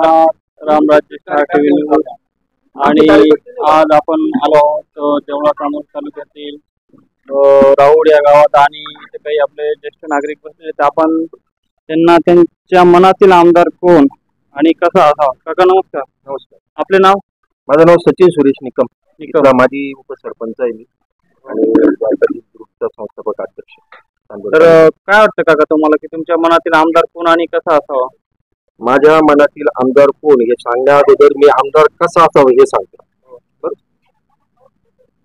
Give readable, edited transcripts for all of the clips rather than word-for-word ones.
नमस्कार, रामराज्य star TV news. आणि आज आपण आलो आहोत देवळा तालुक्यातील राऊड या गावात आणि इथे काही आपले ज्येष्ठ नागरिक बसले आहेत. आपण त्यांना त्यांच्या मनातील आमदार कोण आणि कसा असावा. काका नमस्कार. नमस्कार. आपले नाव? माझं नाव सचिन सुरेश निकम. माझी उपसरपंच आहे मी आणि ग्रुपचा संस्थापक अध्यक्ष. तर काय वाटतं काका तुम्हाला की तुमच्या मनातील आमदार कोण आणि कसा असावा? माझ्या मनातील आमदार कोण हे सांगण्या अगोदर मी आमदार कसा असावा हे सांगतो.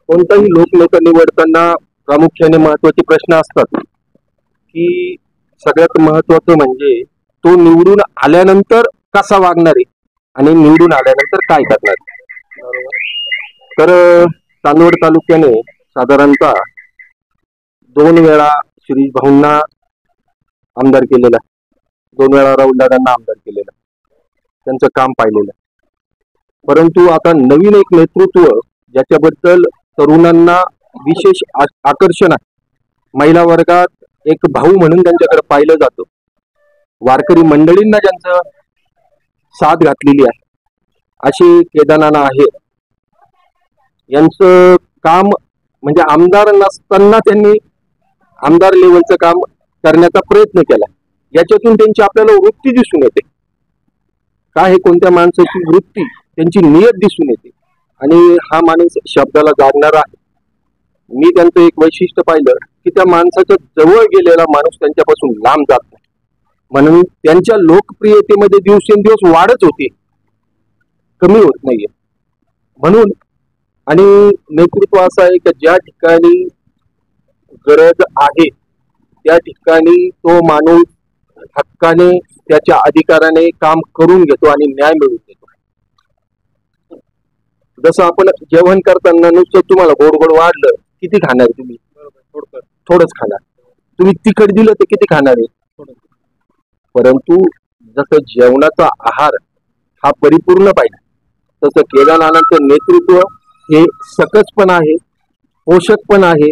कोणताही लोकनेता निवडताना प्रामुख्याने महत्वाचे प्रश्न असतात की सगळ्यात महत्वाचं म्हणजे तो निवडून आल्यानंतर कसा वागणार आहे आणि निवडून आल्यानंतर काय करणार. तर चांदवड तालुक्याने साधारणतः 2 वेळा शिरीष भाऊंना आमदार केलेला, 2 वेळा राहुल दादांना आमदार केलेला, त्यांचं काम पाहिलेलं. परंतु आता नवीन एक नेतृत्व ज्याच्याबद्दल तरुणांना विशेष आकर्षण आहे, महिला वर्गात एक भाऊ म्हणून त्यांच्याकडे पाहिलं जातं, वारकरी मंडळींना ज्यांचं साथ घातलेली आहे अशी केदारनाना आहे. यांचं काम म्हणजे आमदार नसताना त्यांनी आमदार लेवलचं काम करण्याचा प्रयत्न केला. याच्यातून त्यांची आपल्याला वृत्ती दिसून येते. काय हे कोणत्या माणसाची वृत्ती, त्यांची नियत दिसून येते आणि हा माणूस शब्दाला जागणारा आहे. मी त्यांचं एक वैशिष्ट्य पाहिलं की त्या माणसाच्या जवळ गेलेला माणूस त्यांच्यापासून लांब जात नाही, म्हणून त्यांच्या लोकप्रियतेमध्ये दिवसेंदिवस वाढच होते, कमी होत नाहीये. म्हणून आणि नेतृत्व असं आहे की ज्या ठिकाणी गरज आहे त्या ठिकाणी तो माणूस हक्काने त्याच्या अधिकाराने काम करून घेतो आणि न्याय मिळवून देतो. जसं आपण जेवण करताना नुसतं तुम्हाला गोड गोड वाढलं किती खाणार तुम्ही? थोडंच खाणार. तुम्ही तिखट दिलं तर किती खाणार आहे? परंतु जसं जेवणाचा आहार हा परिपूर्ण पाहिजे तसं केदारनाथांचं नेतृत्व हे सकस पण आहे, पोषक पण आहे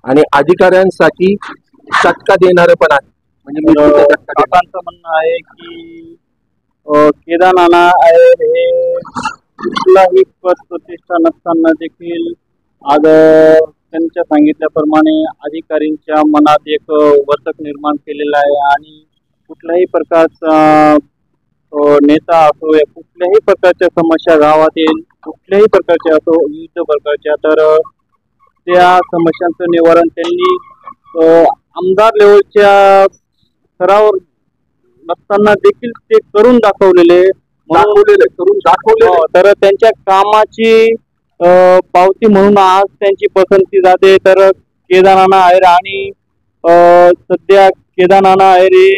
आणि अधिकाऱ्यांसाठी चटका देणारं पण आहे. म्हणजे काकांचं म्हणणं आहे की केदारनाना हे कुठलाही पद प्रतिष्ठा नसताना देखील आज त्यांच्या सांगितल्याप्रमाणे अधिकाऱ्यांच्या मनात एक वर्तक निर्माण केलेला आहे आणि कुठल्याही प्रकारचा नेता असो या कुठल्याही प्रकारच्या समस्या गावातील कुठल्याही प्रकारच्या असो विविध प्रकारच्या, तर त्या समस्यांचं निवारण त्यांनी आमदार लेवलच्या स्तरावर नसताना देखील ते करून दाखवलेले. तर त्यांच्या कामाची पावती म्हणून आज त्यांची पसंती जाते. तर केदारनाना आहेर आणि सध्या केदारनाना आहेर हे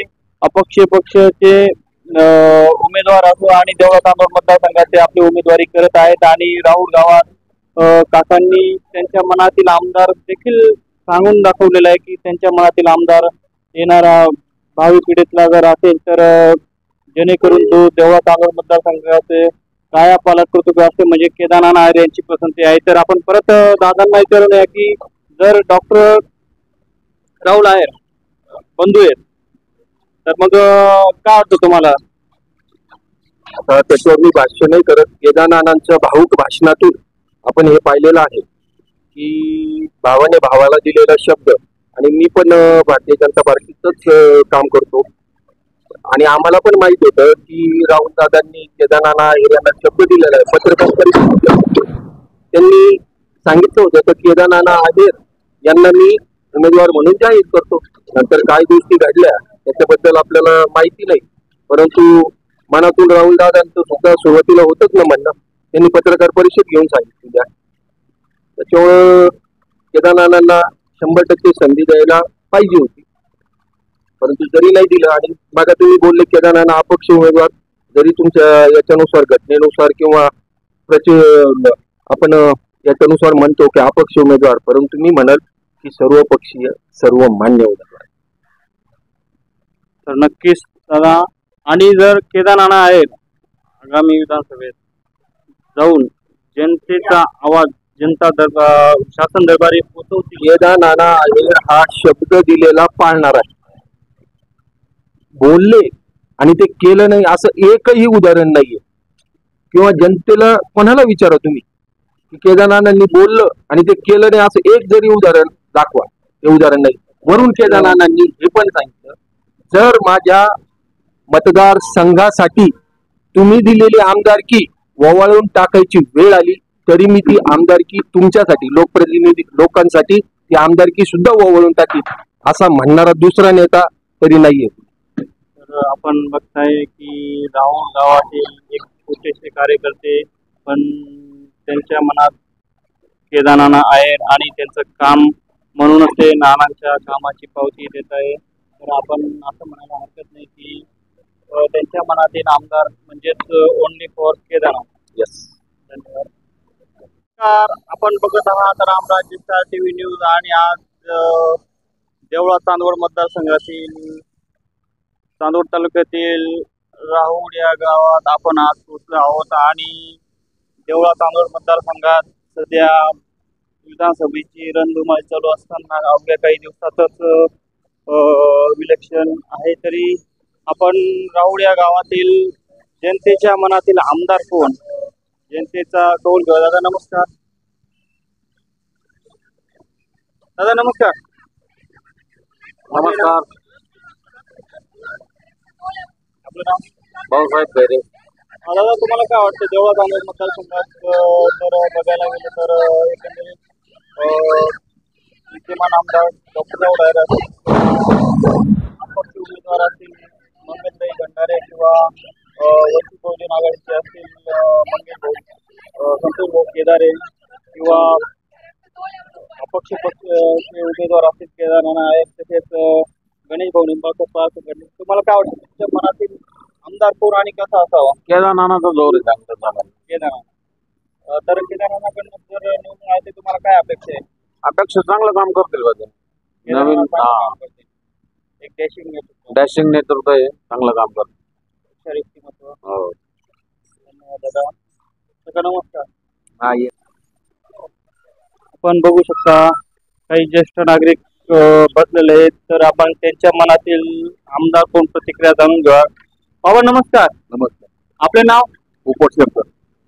अपक्ष पक्षाचे उमेदवार असो आणि देवळा तांदूळ मतदारसंघाचे आपली उमेदवारी करत आहेत. आणि राऊर गावात काकांनी त्यांच्या मनातील आमदार देखील सांगून दाखवलेलं आहे की त्यांच्या मनातील आमदार येणारा भावी पिढीतला जर असेल तर जेणेकरून तो देवळा तांदूळ मतदारसंघाचे कायापालट कर्तृत्व असते म्हणजे केदारनाना आहेर यांची पसंती आहे. तर आपण परत दादांना विचारूया की जर डॉक्टर राहुल आहेर बंधू आहेत तर मग काय वाटतं तुम्हाला? आता त्याच्यावर मी भाष्य नाही करत. केदारनाथांच्या भाऊक भाषणातून आपण हे पाहिलेलं आहे की भावाने भावाला दिलेला शब्द, आणि मी पण भारतीय जनता पार्टीचंच काम करतो आणि आम्हाला पण माहित होतं की राहुल दादांनी केदारनाना आहेर यांना शब्द दिलेला आहे. पत्रकार परिषदेत त्यांनी सांगितलं होतं की केदारनाना आहेर यांना मी उमेदवार म्हणून जाहीर करतो. नंतर काय गोष्टी घडल्या त्याच्याबद्दल आपल्याला माहिती नाही, परंतु मनातून राहुल दादांचं सुद्धा सुरुवातीला होतच ना म्हणणं, त्यांनी पत्रकार परिषद घेऊन सांगितली. त्याच्यामुळं केदारनाथांना 100% संधी द्यायला पाहिजे होती, परंतु जरी नाही दिलं. आणि मागा तुम्ही बोलले केदारनाथ अपक्ष उमेदवार, जरी तुमच्या याच्यानुसार घटनेनुसार किंवा आपण याच्यानुसार म्हणतो की अपक्ष उमेदवार, परंतु मी म्हणाल की सर्व पक्षीय सर्व मान्य उमेदवार. तर नक्कीच दादा. आणि जर केदारनाना आहेर आगामी विधानसभेत जाऊन जनतेचा आवाज जनता दरबार शासन दरबारी पोहोचवतील, केदारनाना आहेर हा शब्द दिलेला पाळणार आहे. बोलले आणि ते केलं नाही असं एकही उदाहरण नाहीये. किंवा जनतेला कोणाला विचारा तुम्ही की केदारनाथांनी बोललं आणि ते केलं नाही असं एक जरी उदाहरण दाखवा. ते उदाहरण नाही. वरून केदारनाथांनी हे पण सांगितलं, जर माझ्या मतदारसंघासाठी तुम्ही दिलेली आमदारकी ववाळून टाकायची वेळ आली तरी मी ती आमदारकी तुमच्यासाठी लोकप्रतिनिधी लोकांसाठी ती आमदारकी सुद्धा ववाळून टाकीन असा म्हणणारा दुसरा नेता तरी नाहीये. तर आपण बघताय की राहुल गावातील एक छोटेसे कार्यकर्ते पण त्यांच्या मनात केदारनाथ आहे आणि त्यांचं काम म्हणूनच ते नानांच्या कामाची पावती देत आहे. तर आपण असं म्हणायला हरकत नाही की त्यांच्या मनातील आमदार म्हणजेच ओनली फॉर केदारनाथ. येस. धन्यवाद. नमस्कार, आपण बघत आहात रामराज्य स्टार टीव्ही न्यूज आणि आज देवळा चांदवड मतदारसंघातील चांदवड तालुक्यातील राहुल या गावात आपण आज पोहोचलो आहोत आणि देवळा चांदवड मतदारसंघात सध्या विधानसभेची रणधुमाळी चालू असताना अवघ्या काही दिवसातच इलेक्शन आहे. तरी आपण राहुल या गावातील जनतेच्या मनातील आमदार कोण, जनतेचा कौल घेऊ. दादा नमस्कार. दादा नमस्कार. नमस्कार. आपलं नाव? भाऊसाहेब खैरे. दादा तुम्हाला काय वाटतं देवळा चांदवड मतदारसंघात जर बघायला गेलं तर एकंदरीत विद्यमान आमदार डॉक्टर राहुल आहेर असतील, अपक्ष उमेदवार असतील मंगलताई भंडारे किंवा वंचित बहुजन आघाडीचे असतील मंगेश भाऊ संतोष भाऊ केदारे किंवा अपक्ष पक्षाचे उमेदवार असतील केदारनाथ आहेत, तसेच गणेश भाऊ निंबाळकर पार्थ गणेश. तुम्हाला काय वाटतं तुमच्या मनातील आमदार कोण आणि कसा असावा? केदारनाथाचा जोर आहे सांगतात केदारनाथ. तर केदारनाथाकडनं जर निवडून आहे ते तुम्हाला काय अपेक्षा आहे? अपेक्षा चांगलं काम करतील बघा. नवीन एक डॅशिंग नेतृत्व, डॅशिंग नेतृत्व आहे, चांगलं काम करतो. व्यक्तिमत्व. हो. धन्यवाद दादा. सगळं नमस्कार. हा ये. आपण बघू शकता काही ज्येष्ठ नागरिक बसलेले आहेत. तर आपण त्यांच्या मनातील आमदार कोण प्रतिक्रिया जाणून घेऊया. बाबा नमस्कार. नमस्कार. आपले नाव? पोपट शंकर.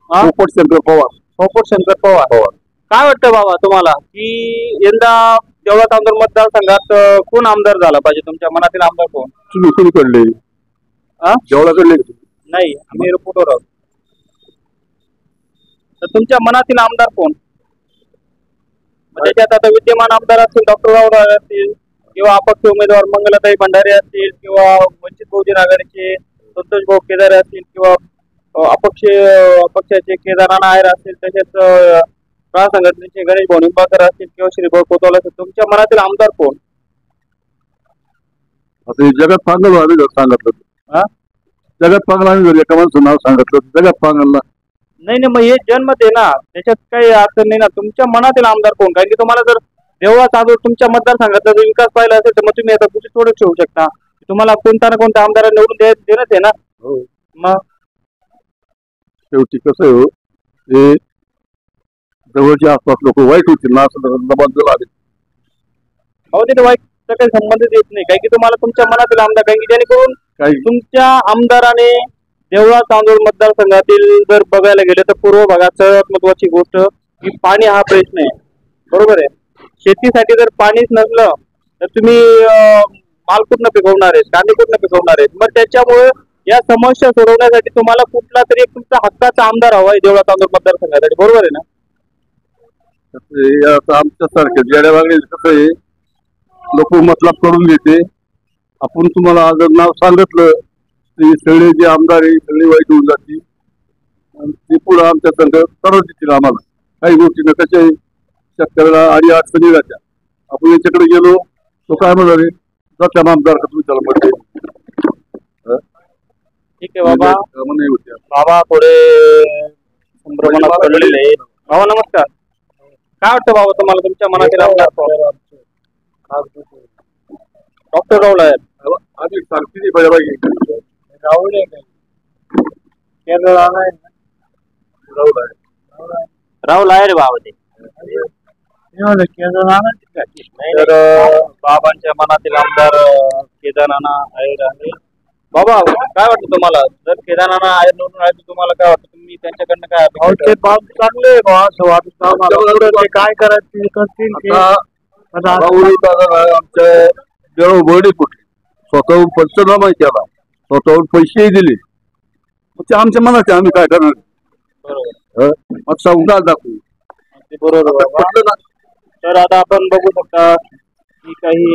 हा? पोपट शंकर पवार. पोपट शंकर पवार. काय वाटतं बाबा तुम्हाला की यंदा देवळा चांदवड मतदारसंघात कोण आमदार झाला पाहिजे? तुमच्या मनातील आमदार कोण? तुम्ही कडले जेवढा नाही, आम्ही रिपोर्टर आहोत. तर तुमच्या मनातील आमदार कोण? त्याच्यात आता विद्यमान आमदार असतील डॉक्टर राहुल असतील किंवा अपक्ष उमेदवार मंगलताई भंडारे असतील किंवा वंचित बहुजन आघाडीचे संतोष भाऊ केदारे असतील किंवा अपक्षाचे केदारनाथ आहेर असतील, तसेच संघटनेचे गणेश भाऊ निंबाळकर असतील किंवा श्रीभाऊ कोतवाल असतील. तुमच्या मनातील आमदार कोण? जगात पांगल आम्ही सांगितलं. हा, जगात पांगल आम्ही जर एका माणसं नाव सांगितलं जगात पांगलला नाही नाही, मग हे जन्मत आहे ना, त्याच्यात काही अडचण नाही ना. तुमच्या मनातील आमदार कोण? कारण की तुम्हाला जर देवळा चांदवड तुमच्या मतदारसंघातला जर विकास पाहिला असेल तर मग तुम्ही आता कुठे थोडं ठेवू शकता. तुम्हाला कोणता ना कोणत्या आमदार निवडून देणंच आहे ना. मग शेवटी कसं आहे, हे जवळचे आसपास लोक वाईट होतील ना असं जबाबदार आले. अहो तिथे वाईट काही संबंधित येत नाही. कारण की तुम्हाला तुमच्या मनातील आमदार, कारण की जेणेकरून तुमच्या आमदाराने देवळा चांदवड मतदारसंघातील जर बघायला गेले तर पूर्व भागात सर्वात महत्वाची गोष्ट की पाणी हा प्रश्न आहे. बरोबर आहे. शेतीसाठी जर पाणीच नसलं तर तुम्ही माल कुठनं पिकवणार आहेत, कांदे कुठनं पिकवणार आहेत? मग त्याच्यामुळे या समस्या सोडवण्यासाठी तुम्हाला कुठला तरी एक तुमचा हक्काचा आमदार हवा आहे देवळा चांदवड मतदारसंघासाठी. बरोबर आहे ना? आमच्यासारखे जेड्या वागणे कसं आहे, लोक मतलब करून देते. आपण तुम्हाला जर नाव सांगितलं ते सगळे जे आमदार आहे सगळे वाईट होऊन जातील आणि ते पुढे आमच्या संघ तरच देतील आम्हाला. काही गोष्टी कशा शेतकऱ्याला आणि अडचणी राहत्या. आपण याच्याकडे गेलो तो काय म्हणाले जात्या आमदार का तुम्ही त्याला म्हणते. ठीक आहे बाबा. बाबा थोडे संभ्रमणात पडलेले आहेत. बाबा नमस्कार. काय वाटतं बाबा तुम्हाला तुमच्या मनातील आमदार? डॉक्टर राहुल आहेर. आधी सांगते पाहिजे राहुल राहुल आहेर बाबा ते. तर बाबांच्या मनातील आमदार केदारनाथ आहेर आहे. बाबा काय वाटतं तुम्हाला जर केदारनाथ आहे निवडून आहे तर तुम्हाला काय वाटतं तुम्ही त्यांच्याकडनं काय अपेक्षा ते बाब चांगले असं वाटत आम्हाला ते काय करायचं ते करतील ते. आता आमच्या देवबडी कुठे स्वतःहून पंचनामा केला, स्वतःहून पैसेही दिले, मग ते आमच्या मनात आम्ही काय करणार? बरोबर मग संघात दाखवू. ते बरोबर बाबा. पटलं ना? तर आता आपण बघू शकता की काही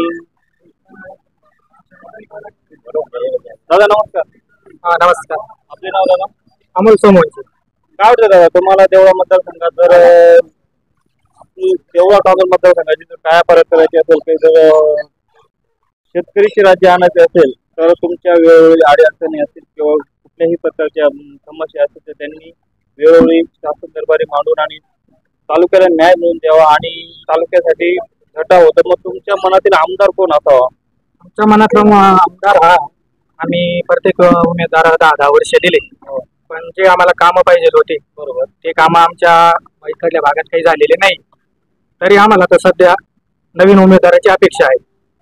दादा नमस्कार. नमस्कार. आपले नाव दादा? अमोल सोमवंशी. काय वाटतं दादा तुम्हाला देवळा मतदारसंघात जर देवळा कागल मतदारसंघाची जर काय परत करायची असेल काही जर शेतकरीचे राज्य आणायचे असेल तर तुमच्या वेळोवेळी अडचणी असतील किंवा कुठल्याही प्रकारच्या समस्या असतील तर त्यांनी वेळोवेळी शासन दरबारी मांडून आणि तालुक्याला न्याय मिळवून द्यावा आणि तालुक्यासाठी घटा होतं. मग तुमच्या मनातील आमदार कोण असावा? आमच्या मनातला आमदार हा आम्ही प्रत्येक उमेदवाराला 10-10 वर्ष दिले, पण जे आम्हाला कामं पाहिजे होते बरोबर ते कामं आमच्या इकडल्या भागात काही झालेले नाही. तरी आम्हाला तर सध्या नवीन उमेदवाराची अपेक्षा आहे.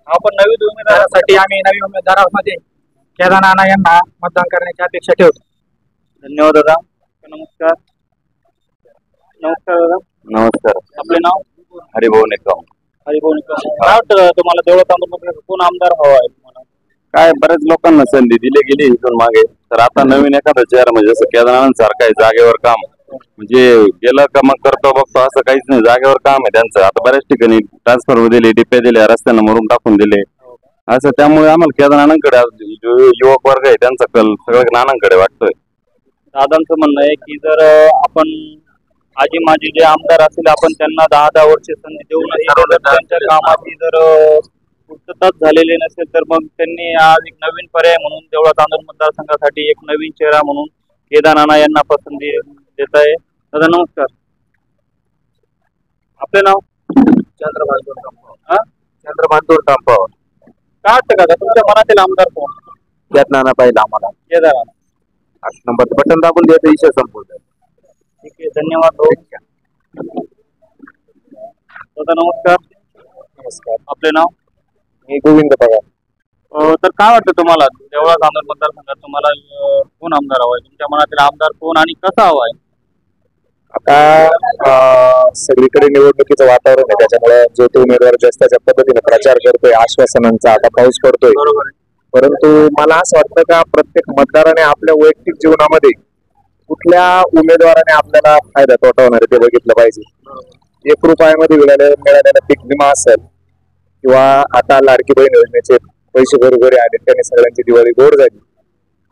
आपण नवीन उमेदवारासाठी त्यासाठी आम्ही नवीन उमेदवारामध्ये केदारनाथ यांना मतदान करण्याची अपेक्षा ठेवतो. धन्यवाद दादा. नमस्कार. नमस्कार दादा. नमस्कार. आपले नाव? हरिभाऊ निकम. हरिभाऊ निकम. काय वाटतं दादा तुम्हाला देवळा तालुक्यात कोण आमदार हवा आहे तुम्हाला? काय बऱ्याच लोकांना संधी दिली गेली इथून मागे, तर आता नवीन एखादा चेहरा म्हणजे जसं केदारनाथ सारखं आहे जागेवर काम, म्हणजे गेलं का मग करतो बघतो असं काहीच नाही, जागेवर काम आहे त्यांचं. आता बऱ्याच ठिकाणी ट्रान्सफर दिले, डिप्या दिल्या, रस्त्यांना मरून टाकून दिले असं, त्यामुळे आम्हाला केदारनाथांकडे युवक वर्ग आहे त्यांचा कल सगळं नानांकडे वाटतोय. दादांचं म्हणणं आहे की जर आपण आजी माजी जे आमदार असतील आपण त्यांना 10-10 वर्ष संधी देऊनही जर त्यांच्या कामाची जर पूर्तताच झालेली नसेल तर मग त्यांनी आज एक नवीन पर्याय म्हणून देवळा तांदूळ मतदारसंघासाठी एक नवीन चेहरा म्हणून केदारनाथ यांना पसंती देत आहे. दादा नमस्कार. आपले नाव? चंद्रभानपूर टांपाव. काय वाटतं का तुमच्या मनातील आमदार कोण? केदारनाथ पाहिजे आम्हाला. केदारनाथ. 8 नंबर बटन दाबून द्यायचं, विषय संपवतो. ठीक आहे, धन्यवाद भाऊ. दादा नमस्कार. नमस्कार. आपले नाव? मी गोविंद पगार. तर काय वाटतं तुम्हाला देवळा तांदूळ मतदारसंघात तुम्हाला कोण आमदार हवाय? तुमच्या मनातील आमदार कोण आणि कसा हवाय? आता सगळीकडे निवडणुकीचं वातावरण आहे, त्याच्यामुळे जो तो उमेदवार जास्त त्याच्या पद्धतीने प्रचार करतोय आश्वासनांचा. आता पाऊस पडतोय, बरोबर. परंतु मला असं वाटतं का प्रत्येक मतदाराने आपल्या वैयक्तिक जीवनामध्ये कुठल्या उमेदवाराने आपल्याला फायदा तोटा होणार आहे ते बघितलं पाहिजे. 1 रुपयामध्ये मिळालेला पीक विमा असेल किंवा आता लाडकी बहीण योजनेचे पैसे बरोबर आले, त्याने सगळ्यांची दिवाळी गोड झाली.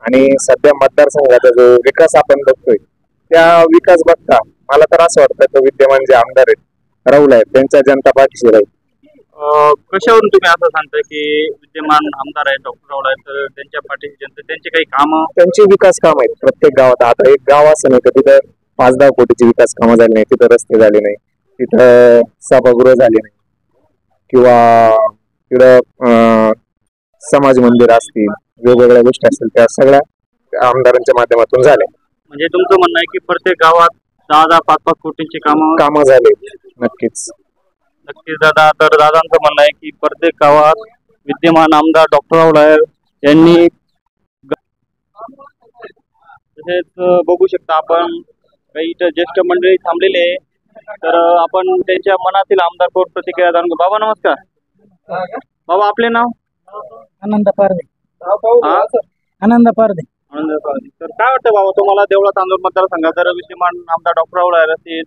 आणि सध्या मतदारसंघाचा जो विकास आपण बघतोय त्या विकास बघता मला तर असं वाटतं की विद्यमान जे आमदार आहेत राहुल आहेत त्यांच्या जनता पाठीशी राहील. कशावरून तुम्ही असं सांगताय की विद्यमान आमदार आहेत डॉक्टर राहुल आहेत तर त्यांच्या पाठीशी जनता त्यांची काही कामं? त्यांची विकास काम आहेत प्रत्येक गावात. आता एक गाव असं नाही का तिथं 5-10 कोटीची विकास कामं झाली नाही, तिथं रस्ते झाले नाही, तिथं सभागृह झाले नाही किंवा तिथं समाज मंदिर असतील, वेगवेगळ्या गोष्टी असतील, त्या सगळ्या आमदारांच्या माध्यमातून झाल्या. म्हणजे तुमचं म्हणणं आहे की प्रत्येक गावात 10-10, 5-5 कोटींची कामं झाले. नक्कीच नक्कीच दादा. तर दादांचं म्हणणं आहे की प्रत्येक गावात विद्यमान आमदार डॉक्टर राहुल आहेत यांनी तसेच बघू शकता आपण काही इथं ज्येष्ठ मंडळी थांबलेले आहे, तर आपण त्यांच्या मनातील आमदार कोण प्रतिक्रिया जाणून घेऊ. बाबा नमस्कार. बाबा आपले नाव? आनंद पारदे. हा? आनंद पारदे. तर काय वाटतं बाबा तुम्हाला देवळा तांदूळ मतदारसंघात जर विद्यमान आमदार डॉक्टर राहुल आहेत असतील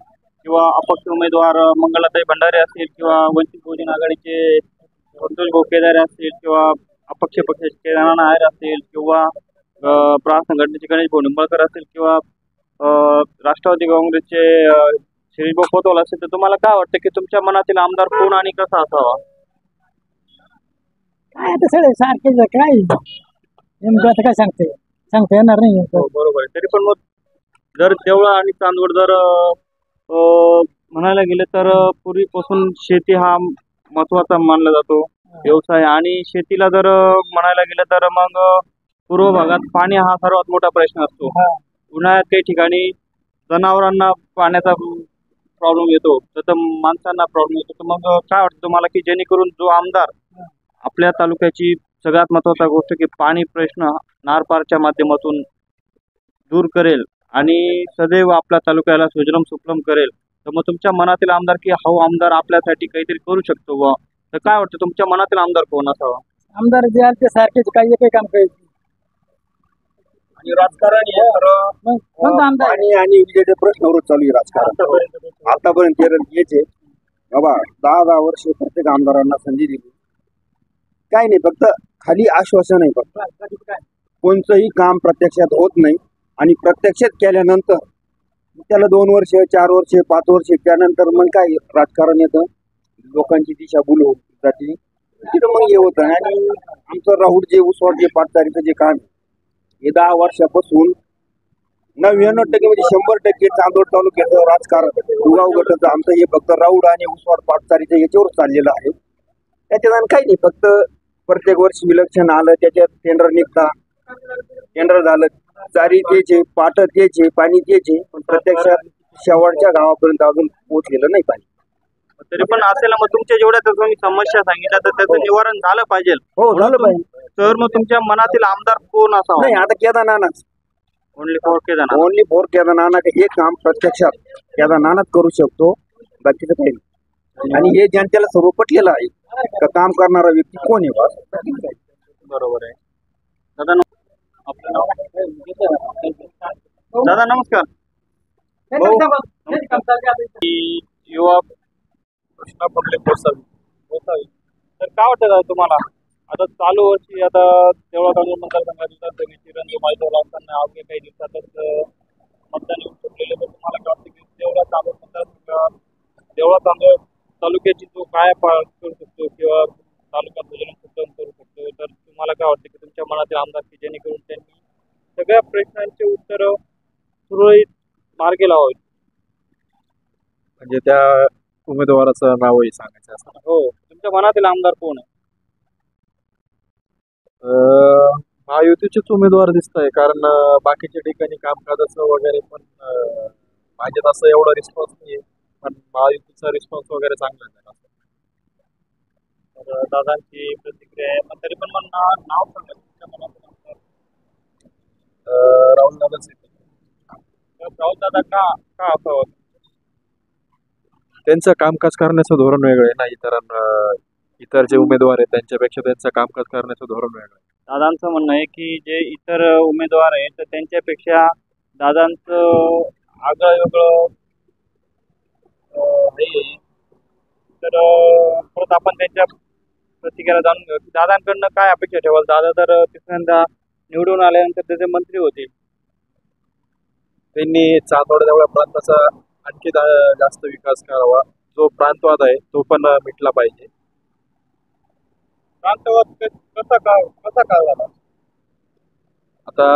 किंवा अपक्ष उमेदवार मंगलाताई भंडारे असतील किंवा वंचित बहुजन आघाडीचे संतोष भाऊ केदारे असतील किंवा अपक्ष पक्षाचे केदारनाथ नायर असतील किंवा प्रहार संघटनेचे गणेश भाऊ निंबाळकर असतील किंवा राष्ट्रवादी काँग्रेसचे शिरीषभाऊ कोतवाल असतील, तर तुम्हाला काय वाटतं की तुमच्या मनातील आमदार कोण आणि कसा असावा? काय आता सगळे सारखेच काय नेमकं आता काय सांगता येणार नाही. बरोबर आहे. तरी पण मग जर देवळा आणि चांदवड जर म्हणायला गेले तर पूर्वीपासून शेती हा महत्वाचा मानला जातो व्यवसाय, आणि शेतीला जर म्हणायला गेलं तर मग पूर्व भागात पाणी हा सर्वात मोठा प्रश्न असतो. उन्हाळ्यात काही ठिकाणी जनावरांना पाण्याचा प्रॉब्लेम येतो, तर माणसांना प्रॉब्लेम येतो. तर मग काय वाटतं तुम्हाला की जेणेकरून जो आमदार आपल्या तालुक्याची सगळ्यात महत्त्वाचा गोष्ट की पाणी प्रश्न नारपारच्या माध्यमातून दूर करेल आणि सदैव आपल्या तालुक्याला सुजलम सुफलम करेल, तर मग तुमच्या मनातील आमदार की हा आमदार आपल्यासाठी काहीतरी करू शकतो व तर काय वाटतं तुमच्या मनातील आमदार कोण असावा? आमदार जे आहेत ते सारखेच काही एकही काम करीत नाही. आणि राजकारण हे खरं कोणतं आमदार पाणी आणि विजेचे प्रश्नावरच चालू आहे राजकारण. आतापर्यंत याचे बाबा 10 वर्ष प्रत्येक आमदारांना संधी दिली, काय नाही, फक्त खाली आश्वासन आहे. फक्त कोणतंही काम प्रत्यक्षात होत नाही आणि प्रत्यक्षात केल्यानंतर त्याला 2 वर्ष 4 वर्ष 5 वर्ष त्यानंतर मग काय राजकारण येतं, लोकांची दिशाभूल होत जाते, तिथं मग हे होतं. आणि आमचं राहुल जे उसवाड जे पाटचारीचं जे काम हे 10 वर्षापासून 99% म्हणजे 100% चांदोड तालुक्याचं राजकारण उगाव गटाचं आमचं हे फक्त राऊड आणि उसवाड पाटचारीचं याच्यावर चाललेलं आहे. त्याच्यात काही नाही, फक्त प्रत्येक वर्षी इलेक्शन आलं त्याच्यात टेंडर निघता, टेंडर झालं, चारी द्यायचे, पाट द्यायचे, पाणी द्यायचे, पण प्रत्यक्षात शेवटच्या गावापर्यंत अजून पोहोचलेलं नाही पाणी. तरी पण असेल मग तुमच्या जेवढ्या तर तुम्ही समस्या सांगितल्या तर त्याचं निवारण झालं पाहिजे. हो झालं पाहिजे. तर मग तुमच्या मनातील आमदार कोण असावा? नाही, आता Kedarnath only for Kedarnath. Only for Kedarnath हे काम प्रत्यक्षात केदारनाथ करू शकतो, बाकीचं काही नाही. आणि हे जनतेला सर्व पटलेलं आहे का काम करणारा व्यक्ती कोण आहे बा. बरोबर आहे. दादा आपलं नाव? दादा नमस्कार. युवा कृष्णा पडले गोसावी. तर काय वाटतं दादा तुम्हाला आता चालू वर्षी आता देवळा तालुका मतदारसंघात विधानसभेची रणधुमाळी असताना अवघ्या काही दिवसातच मतदान येऊन सुटलेलं, तर तुम्हाला काय वाटतं की देवळा तालुका मतदारसंघात देवळा तालुक्याची जो काय करू शकतो किंवा तालुका भोजन सुद्धा करू शकतो, तर तुम्हाला काय वाटतं की तुमच्या मनातील आमदार की जेणेकरून त्यांनी सगळ्या प्रश्नांची उत्तरं सुरळीत मार्गी लावावीत? म्हणजे त्या उमेदवाराचं नावही सांगायचं असतं. हो, तुमच्या मनातील आमदार कोण आहे? महायुतीचेच उमेदवार दिसत आहे, कारण बाकीच्या ठिकाणी कामकाजाचं वगैरे पण माझ्यात असं एवढा रिस्पॉन्स नाही, पण महायुतीचा रिस्पॉन्स वगैरे चांगला आहे. तर दादांची प्रतिक्रिया आहे, पण तरी पण मग नाव सांगा तुमच्या मनातील आमदार. राहुल दादाच राहुल दादा का असावं? त्यांचं कामकाज करण्याचं धोरण वेगळं आहे ना, इतर जे उमेदवार आहेत त्यांच्यापेक्षा त्यांचं कामकाज करण्याचं धोरण वेगळं आहे. दादांचं म्हणणं आहे की जे इतर उमेदवार आहेत तर त्यांच्यापेक्षा दादांचं आगळं वेगळं आहे. तर परत आपण त्यांच्या प्रतिक्रिया जाणून घेऊ. दादांकडनं काय अपेक्षा ठेवाल? दादा तर तिसऱ्यांदा निवडून आल्यानंतर त्याचे मंत्री होते. त्यांनी चांदोड प्रांताचा आणखी जास्त विकास करावा. जो प्रांतवाद आहे तो पण मिटला पाहिजे. प्रांतवाद कसा का झाला? आता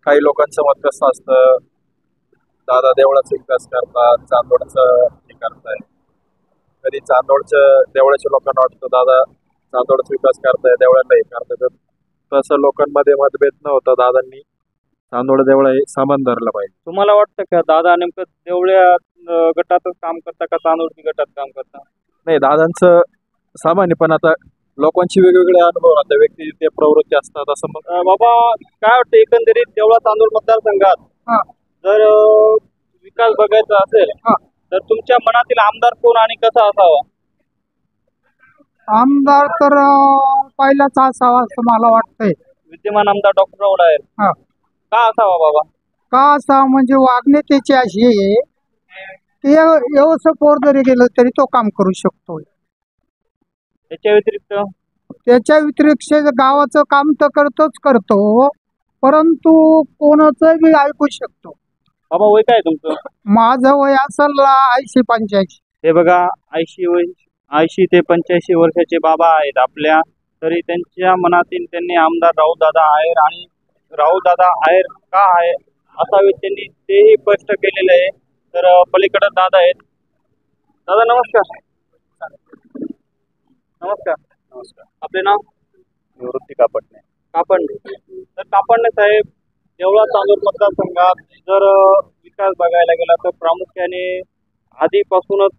काही लोकांचं मत कसं असतं, दादा देवळाचा विकास करतात, चांदोडचं हे करताय. कधी देवळाच्या लोकांना वाटतं दादा चांदोडचा विकास करताय, देवळाला हे करताय. तसं लोकांमध्ये मतभेद न होता दादांनी चांदोड देवळा हे सामान धरलं पाहिजे. तुम्हाला वाटतं का दादा नेमकं देवळ्या गटातच काम करता का तांदूळची गटात काम करता? नाही, दादांचं सामान्य, पण आता लोकांची वेगवेगळे अनुभव राहतात, व्यक्ती ते प्रवृत्ती असतात. असं मग बाबा काय वाटतं एकंदरीत देवळा तांदूळ मतदारसंघात जर विकास बघायचा असेल तर तुमच्या मनातील आमदार कोण आणि कसा असावा? आमदार तर पहिलाच असावा असं मला वाटतंय. विद्यमान आमदार डॉक्टर राऊळ आहेत. का असावा बाबा? का असा म्हणजे वागणे त्याची अशी आहे की व्यवस्थित पोर जरी गेलं तरी तो काम करू शकतो. त्याच्या व्यतिरिक्त गावाचं काम तर करतो, परंतु कोणाचं बी ऐकू शकतो. बाबा वय काय तुमचं? माझं वय असेल 80-85. हे बघा 80 ते 85 वर्षाचे बाबा आहेत आपल्या, तरी त्यांच्या मनातील त्यांनी आमदार राहुलदादा आहेर आणि राहुलदादा आहेर का आहे असावे त्यांनी तेही स्पष्ट केलेलं आहे. तर पलीकडे दादा आहेत. दादा नमस्कार. नमस्कार. आपले नाव? निवृत्ती कापडणे. तर कापडणे साहेब, देवळा तांदूळ मतदारसंघात जर विकास बघायला गेला तर प्रामुख्याने आधीपासूनच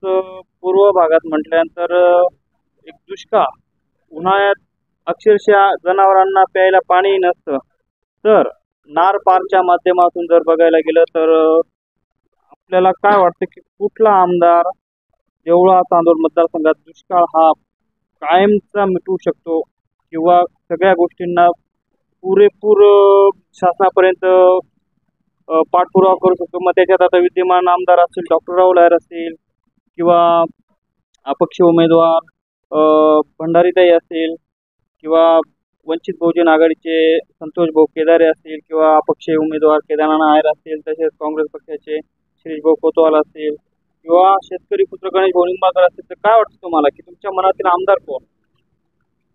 पूर्व भागात म्हटल्यानंतर एक दुष्काळ, उन्हाळ्यात अक्षरशः जनावरांना प्यायला पाणी नसतं. तर नार पारच्या माध्यमातून जर बघायला गेलं तर आपल्याला काय वाटतं की कुठला आमदार देवळा चांदोड मतदारसंघात दुष्काळ हा कायमचा मिटवू शकतो किंवा सगळ्या गोष्टींना पुरेपूर शासनापर्यंत पाठपुरावा करू शकतो. मग त्याच्यात आता विद्यमान आमदार असतील डॉक्टर राहुल आहेर असतील किंवा अपक्ष उमेदवार भंडारीताई असतील किंवा वंचित बहुजन आघाडीचे संतोष भाऊ केदारे असतील किंवा अपक्ष उमेदवार केदारनाथ आहेर असतील, तसेच काँग्रेस पक्षाचे शिरीष भाऊ कोतवाल असतील किंवा शेतकरी पुत्र गणेश भाऊ निंबाळकर असतील. तर काय वाटतं तुम्हाला की तुमच्या मनातील आमदार कोण?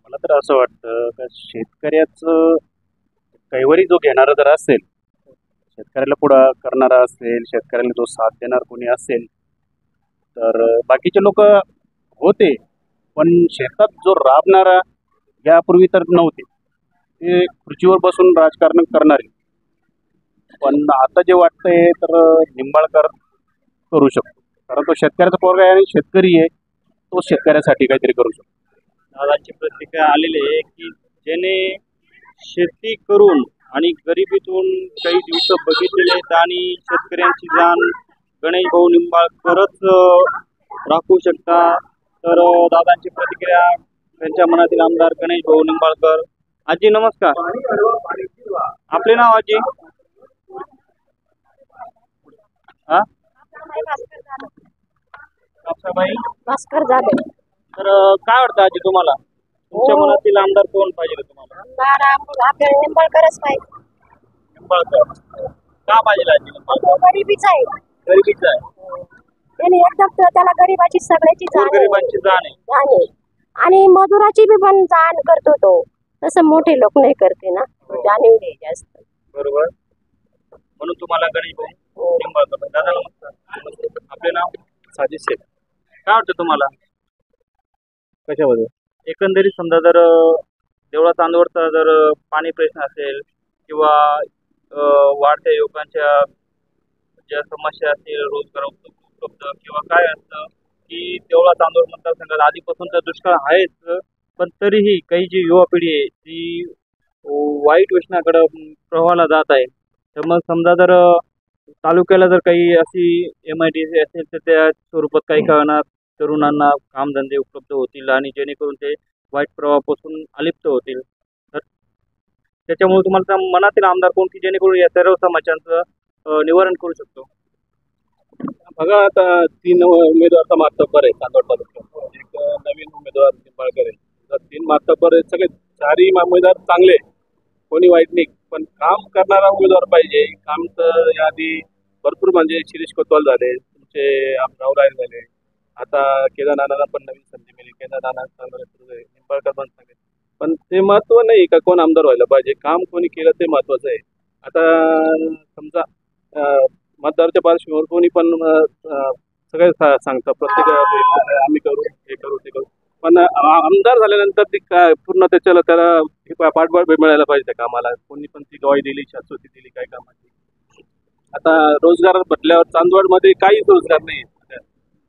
मला तर असं वाटतं का शेतकऱ्याचं कैवारी जो घेणारा जर असेल, शेतकऱ्याला पुढं करणारा असेल, शेतकऱ्याला जो साथ देणार कोणी असेल तर बाकीचे लोक होते, पण शेतात जो राबणारा यापूर्वी तर नव्हते. ते खुर्चीवर बसून राजकारण करणारे. पण आता जे वाटतंय तर निंबाळकर करू शकतो, कारण तो शेतकऱ्याचा पोरगा आहे आणि शेतकरी आहे, तो शेतकऱ्यासाठी काहीतरी करू शकतो. दादांची प्रतिक्रिया आलेली आहे की ज्याने शेती करून आणि गरिबीतून काही दिवस बघितलेले आहेत आणि शेतकऱ्यांची जाण गणेश भाऊ निंबाळकरच राखू शकता. तर दादांची प्रतिक्रिया, त्यांच्या मनातील आमदार गणेश भाऊ निंबाळकर. आजी नमस्कार, आपले नाव आजी? हा, कापसाबाई भास्कर जाधव. तर काय वाटतं आजी तुम्हाला, तुमच्या मनातील आमदार कोण पाहिजे तुम्हाला? आपल्याला निंबाळकरच पाहिजे. निंबाळकर का पाहिजे आजी? निंबाळकर गरिबीच आहे, गरिबीचा आहे, त्याने एकदम त्याला गरिबाची सगळ्याची जाण आहे. गरिबांची जाण आहे. जाण आहे. आणि मजुराची बी पण जाण करतो तो, तसं मोठे लोक नाही करते ना, जाणीव आहे जास्त. बरोबर, म्हणून तुम्हाला गणेश भाऊ निंबाळकर. दादा नमस्कार, आपले नाव? साजिद शेख. काय वाटतं तुम्हाला कशामध्ये? एकंदरीत समजा जर देवळा चांदवडचा जर पाणी प्रश्न असेल किंवा वाढत्या युवकांच्या ज्या समस्या असतील, रोजगार उपलब्ध किंवा काय असतं की देवळा चांदवड मतदारसंघात आधीपासून तर दुष्काळ आहेच, पण तरीही काही जी युवा पिढी आहे ती वाईट व्यसनाकडे प्रवाहाला जात आहे. तर मग समजा जर तालुक्याला जर काही अशी MIDC असेल तर त्या स्वरूपात काही काळात तरुणांना कामधंदे उपलब्ध होतील आणि जेणेकरून ते वाईट प्रवाहापासून अलिप्त होतील. तर त्याच्यामुळे तुम्हाला त्या मनातील आमदार कोण की जेणेकरून या सर्व समस्यांचं निवारण करू शकतो? बघा, आता 3 उमेदवारचा मातब्बर आहे चांदवड तालुक्यात. एक नवीन उमेदवार निंबाळकर आहे. तर 3 मातब्बर आहेत, सगळे 4ही उमेदवार चांगले, कोणी वाईट नाही, पण काम करणारा उमेदवार पाहिजे. काम तर याआधी भरपूर, म्हणजे शिरीष कोतवाल झाले, तुमचे राहुल आहेर झाले, आता केदारनाथांना पण नवीन संधी मिळाली, केदारनाथ चांगले, निंबाळकर पण चांगले. पण ते महत्व नाही का कोण आमदार व्हायला पाहिजे, काम कोणी केलं ते महत्वाचं आहे. आता समजा मतदाराच्या पार्श्वभूमीवर कोणी पण सगळे सांगतात प्रत्येक आम्ही करू, हे करू, ते करू, पण आमदार झाल्यानंतर ती काय पूर्ण त्याला पाठबळ मिळायला पाहिजे त्या कामाला. कोणी पण ती ग्वाही दिली, शाश्वती दिली काय कामाची. आता रोजगार म्हटल्यावर चांदवडमध्ये काहीच रोजगार नाही,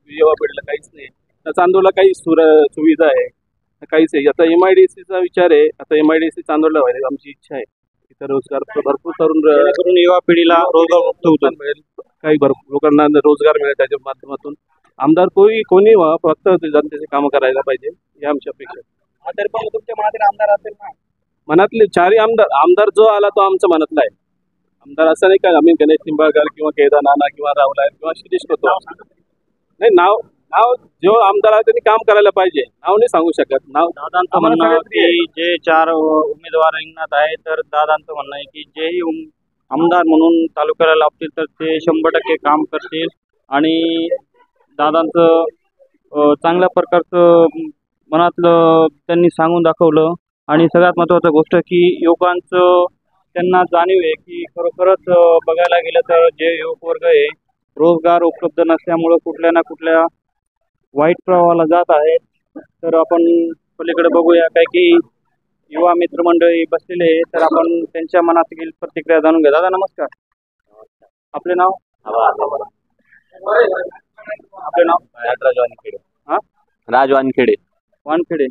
युवा पिढीला काहीच नाही. चांदवडला काही सुविधा आहे काहीच आहे. आता MIDCचा विचार आहे, आता MIDC चांदवडला व्हायला आमची इच्छा आहे. तिथं रोजगार भरपूर करून युवा पिढीला रोजगार उपलब्ध मिळेल, काही भरपूर लोकांना रोजगार मिळेल त्याच्या माध्यमातून. आमदार कोणी व्हा, फक्त जनतेचे कामं करायला पाहिजे, ही आमची अपेक्षा आहे. तरी पण तुमच्या मनातील आमदार असेल ना? मनातले 4ही आमदार जो आला तो आमचा मनातला आहे आमदार. असं नाही का आम्ही गणेश निंबाळकर किंवा केदारनाथ किंवा राहुल आहेर किंवा शिरीष कोतवाल नाही, नाव जो आमदार आहे त्यांनी काम करायला पाहिजे, नाव नाही सांगू शकत. नाव दादांचं म्हणणं की जे 4 उमेदवार रिंगणात आहे, तर दादांचं म्हणणं आहे की जेही आमदार म्हणून तालुक्याला लाभतील तर ते 100% काम करतील. आणि दादांचं चांगल्या प्रकारचं मनातलं त्यांनी सांगून दाखवलं. आणि सगळ्यात महत्त्वाचं गोष्ट की युवकांचं त्यांना जाणीव आहे की खरोखरच बघायला गेलं तर जे युवक वर्ग आहे रोजगार उपलब्ध नसल्यामुळं कुठल्या ना कुठल्या वाईट प्रवाहाला जात आहेत. तर आपण पलीकडे बघूया काय की युवा मित्रमंडळी बसलेले आहे, तर आपण त्यांच्या मनातील प्रतिक्रिया जाणून घ्या. दादा नमस्कार, आपले नाव? आपले नाव? राज वानखेडे. हा, राज वानखेडे. वानखेडे.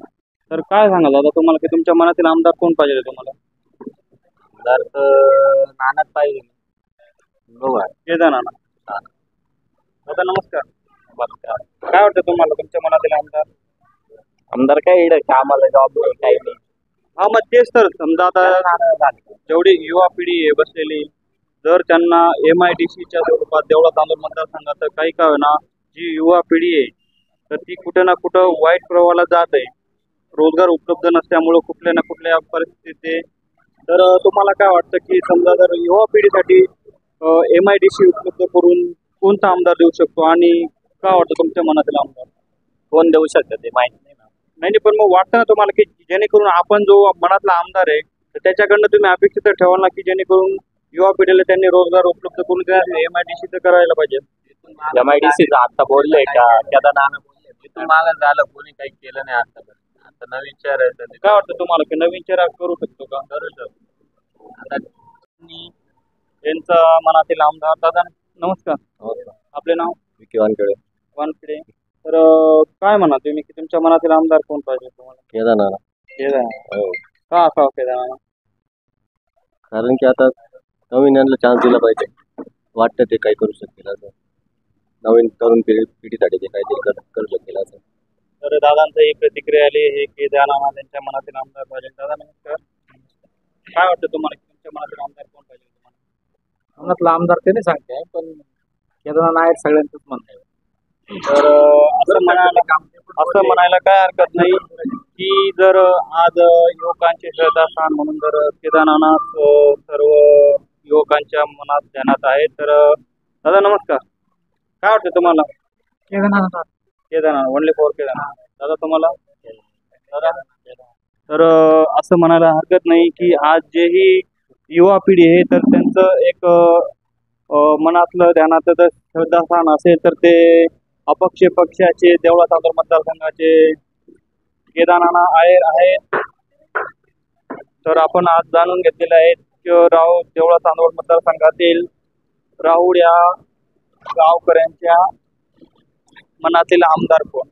तर काय सांगाल दादा तुम्हाला की तुमच्या मनातील आमदार कोण पाहिजे तुम्हाला? आमदार तर नानाच पाहिजे. केदार नाना. दादा नमस्कार. काय वाटतं तुम्हाला तुमच्या मनातील आमदार? आमदार काय कामाला जॉब काही नाही. हा मग तेच तर समजा आता जेवढी युवा पिढी आहे बसलेली, जर त्यांना MIDCच्या स्वरूपात देवळा तांदूळ मतदारसंघात काही का होईना जी युवा पिढी आहे तर ती कुठे ना कुठं वाईट प्रवाहाला जात आहे. रोजगार उपलब्ध नसल्यामुळं कुठल्या ना कुठल्या परिस्थितीत आहे. तर तुम्हाला काय वाटतं की समजा जर युवा पिढीसाठी MIDC उपलब्ध करून कोणता आमदार देऊ शकतो आणि काय वाटतं तुमच्या मनातील आमदार कोण देऊ शकतं ते माहिती नाही ना. नाही पण मग वाटतं ना तुम्हाला की जेणेकरून आपण जो मनातला आमदार आहे तर त्याच्याकडनं तुम्ही अपेक्षित ठेवाल ना की जेणेकरून युवा पिढीला त्यांनी रोजगार उपलब्ध करून देण्यासाठी MIDC तर करायला पाहिजे. MIDC आता बोलले का केदार नाना बोलले तिथून मागं झालं, कोणी काही केलं नाही आतापर्यंत. आता नवीन शहर आहे तर काय वाटतं तुम्हाला की नवीन चेहरा करू शकतो का? करू शकतो. आता यांचा मनातील आमदार. दादा नमस्कार. आपले नाव? विकी वानखेडे. वानखेडे. तर काय म्हणा तुम्ही की तुमच्या मनातील आमदार कोण पाहिजे तुम्हाला? केदार नाना. केदार. का असावं केदार नाना? कारण की आता नवीन यांना चान्स दिला पाहिजे. वाटतं ते काही करू शकतील असं. नवीन तरुण पिढीसाठी ते काहीतरी करू शकतील असं. तर दादांचं ही प्रतिक्रिया आली हे केदार नाना त्यांच्या मनातील आमदार पाहिजे. दादा नमस्कार. काय वाटतं तुम्हाला की तुमच्या मनातील आमदार कोण पाहिजे तुम्हाला? मनातला आमदार ते नाही सांगते पण केदार नाना सगळ्यांचंच म्हणणं आहे. तर असं म्हणायला काय हरकत नाही की जर आज युवकांचे श्रद्धास्थान म्हणून जर केदारनाथ सर्व युवकांच्या मनात ध्यानात आहे. तर दादा नमस्कार. काय वाटतं तुम्हाला? Kedarnath only for Kedarnath. दादा तुम्हाला? दादा तर असं म्हणायला हरकत नाही की आज जे ही युवा पिढी आहे तर त्यांचं एक मनातलं ध्यानात जर श्रद्धास्थान असेल तर ते अपक्ष पक्षाचे देवळा तांदूळ मतदारसंघाचे केदारनाथ आहेत. तर आपण आज जाणून घेतलेले आहेत की देवळा तांदूळ मतदारसंघातील राहुल या गावकऱ्यांच्या मनातील आमदार कोण.